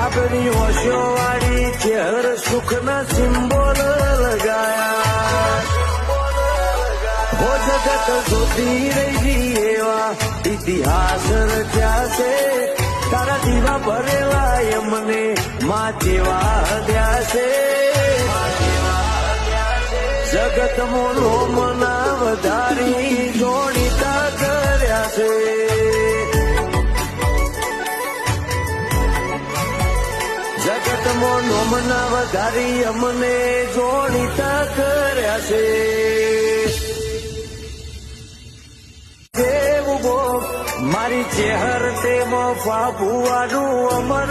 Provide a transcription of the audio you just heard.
કાબરી ઓશો વાળી ચહેર સુખના સિમ્બોલ લગાયા હો જગત જોતી રહી એવા ઇતિહાસ રચ્યા છે તારા દીવા ભરેલા એમને માં જેવા દ્યા છે જગત મોનો મના વધારી જોડીતા કર્યા છે જગત મોનો મના વધારી અમને જોડીતા કર્યા છે દેવ મારી ચહેર તેમાં ફાફુવાનું અમર